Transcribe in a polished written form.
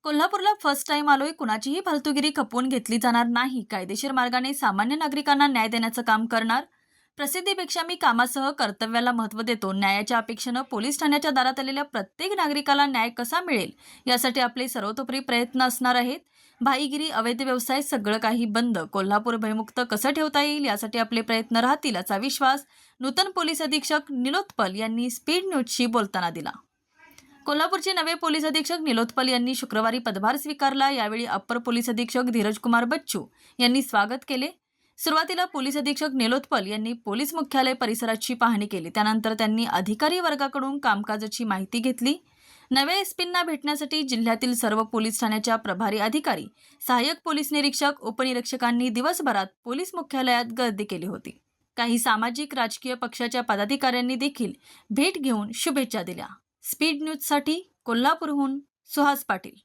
कोल्हापूरला first time आलोय. कुणाचीही फालतूगिरी खपवून घेतली जाणार नाही. कायदेशीर मार्गाने सामान्य नागरिकांना न्याय देण्याचं काम करणार. प्रसिद्धीपेक्षा मी कामासह कर्तव्याला महत्त्व देतो. न्यायाच्या अपेक्षेनं पोलीस ठाण्याच्या दारात आलेल्या प्रत्येक नागरिकाला न्याय कसा मिळेल यासाठी आपले सर्वतोपरी प्रयत्न असणार आहेत. भाईगिरी, अवैध व्यवसाय सगळं काही बंद. कोल्हापूर भयमुक्त कसं ठेवता येईल यासाठी आपले प्रयत्न राहतील असा विश्वास नूतन पोलीस अधीक्षक निलोत्पल यांनी स्पीड न्यूजशी बोलताना दिला. कोल्हापूरचे नवे पोलीस अधीक्षक निलोत्पल यांनी शुक्रवारी पदभार स्वीकारला. यावेळी अप्पर पोलीस अधीक्षक धीरजकुमार बच्चू यांनी स्वागत केले. सुरुवातीला पोलीस अधीक्षक निलोत्पल यांनी पोलीस मुख्यालय परिसराची पाहणी केली. त्यानंतर त्यांनी अधिकारी वर्गाकडून कामकाजाची माहिती घेतली. नव्या एसपींना भेटण्यासाठी जिल्ह्यातील सर्व पोलीस ठाण्याच्या प्रभारी अधिकारी, सहाय्यक पोलीस निरीक्षक, उपनिरीक्षकांनी दिवसभरात पोलीस मुख्यालयात गर्दी केली होती. काही सामाजिक राजकीय पक्षाच्या पदाधिकाऱ्यांनी देखील भेट घेऊन शुभेच्छा दिल्या. स्पीड न्यूजसाठी कोल्हापूरहून सुहास पाटील.